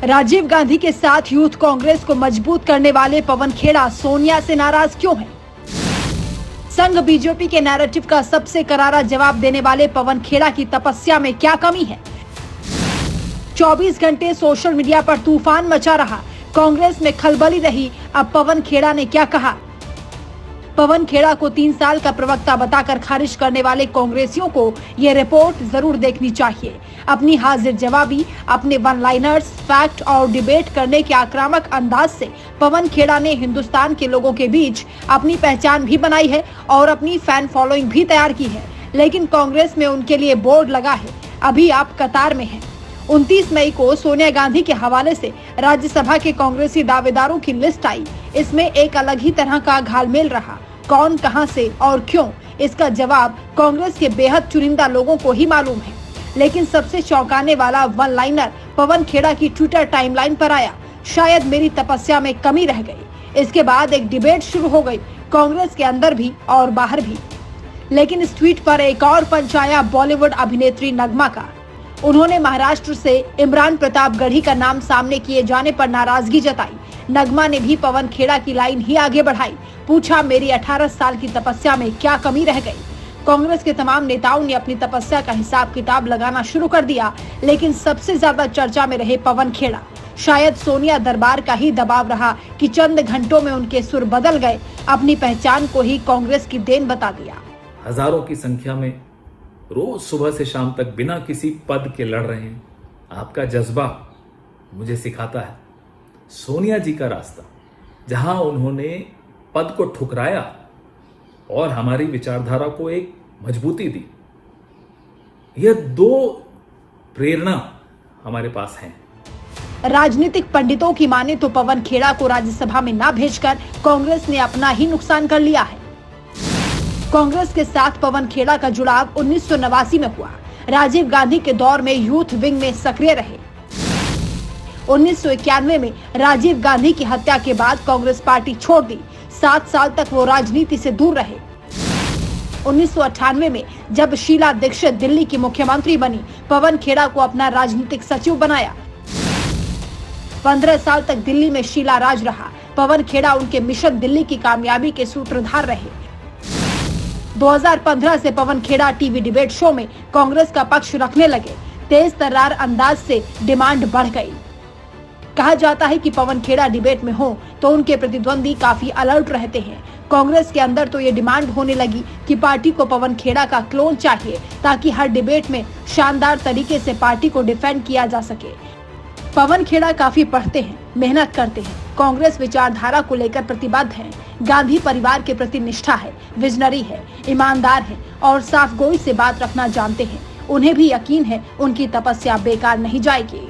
राजीव गांधी के साथ यूथ कांग्रेस को मजबूत करने वाले पवन खेड़ा सोनिया से नाराज क्यों हैं? संघ बीजेपी के नैरेटिव का सबसे करारा जवाब देने वाले पवन खेड़ा की तपस्या में क्या कमी है? 24 घंटे सोशल मीडिया पर तूफान मचा रहा, कांग्रेस में खलबली रही, अब पवन खेड़ा ने क्या कहा? पवन खेड़ा को 3 साल का प्रवक्ता बताकर खारिज करने वाले कांग्रेसियों को ये रिपोर्ट जरूर देखनी चाहिए। अपनी हाजिर जवाबी, अपने वन लाइनर्स, फैक्ट और डिबेट करने के आक्रामक अंदाज से पवन खेड़ा ने हिंदुस्तान के लोगों के बीच अपनी पहचान भी बनाई है और अपनी फैन फॉलोइंग भी तैयार की है। लेकिन कांग्रेस में उनके लिए बोर्ड लगा है, अभी आप कतार में हैं। 29 मई को सोनिया गांधी के हवाले से राज्यसभा के कांग्रेसी दावेदारों की लिस्ट आई। इसमें एक अलग ही तरह का घालमेल रहा। कौन, कहां से और क्यों, इसका जवाब कांग्रेस के बेहद चुनिंदा लोगों को ही मालूम है। लेकिन सबसे चौंकाने वाला वन लाइनर पवन खेड़ा की ट्विटर टाइमलाइन पर आया। शायद मेरी तपस्या में कमी रह गई। इसके बाद एक डिबेट शुरू हो गई, कांग्रेस के अंदर भी और बाहर भी। लेकिन इस ट्वीट पर एक और पंच आया बॉलीवुड अभिनेत्री नगमा का। उन्होंने महाराष्ट्र से इमरान प्रतापगढ़ी का नाम सामने किए जाने पर नाराजगी जताई। नगमा ने भी पवन खेड़ा की लाइन ही आगे बढ़ाई, पूछा मेरी 18 साल की तपस्या में क्या कमी रह गई? कांग्रेस के तमाम नेताओं ने अपनी तपस्या का हिसाब किताब लगाना शुरू कर दिया, लेकिन सबसे ज्यादा चर्चा में रहे पवन खेड़ा। शायद सोनिया दरबार का ही दबाव रहा कि चंद घंटों में उनके सुर बदल गए, अपनी पहचान को ही कांग्रेस की देन बता दिया। हजारों की संख्या में रोज सुबह से शाम तक बिना किसी पद के लड़ रहे हैं। आपका जज्बा मुझे सिखाता है सोनिया जी का रास्ता, जहां उन्होंने पद को ठुकराया और हमारी विचारधारा को एक मजबूती दी। यह 2 प्रेरणा हमारे पास हैं। राजनीतिक पंडितों की माने तो पवन खेड़ा को राज्यसभा में ना भेजकर कांग्रेस ने अपना ही नुकसान कर लिया है। कांग्रेस के साथ पवन खेड़ा का जुड़ाव 1989 में हुआ। राजीव गांधी के दौर में यूथ विंग में सक्रिय रहे। 1991 में राजीव गांधी की हत्या के बाद कांग्रेस पार्टी छोड़ दी। 7 साल तक वो राजनीति से दूर रहे। 1998 में जब शीला दीक्षित दिल्ली की मुख्यमंत्री बनी, पवन खेड़ा को अपना राजनीतिक सचिव बनाया। 15 साल तक दिल्ली में शीला राज रहा। पवन खेड़ा उनके मिशन दिल्ली की कामयाबी के सूत्रधार रहे। 2015 से Pawan Khera TV debate show में कांग्रेस का पक्ष रखने लगे। तेज तर्रार अंदाज से डिमांड बढ़ गई। कहा जाता है कि पवन खेड़ा डिबेट में हो तो उनके प्रतिद्वंदी काफी अलर्ट रहते हैं। कांग्रेस के अंदर तो ये डिमांड होने लगी कि पार्टी को पवन खेड़ा का क्लोन चाहिए, ताकि हर डिबेट में शानदार तरीके से पार्टी को डिफेंड किया जा सके। पवन खेड़ा काफी पढ़ते हैं, मेहनत करते हैं, कांग्रेस विचारधारा को लेकर प्रतिबद्ध हैं, गांधी परिवार के प्रति निष्ठा है, विजनरी है, ईमानदार है और साफ गोई से बात रखना जानते हैं। उन्हें भी यकीन है उनकी तपस्या बेकार नहीं जाएगी।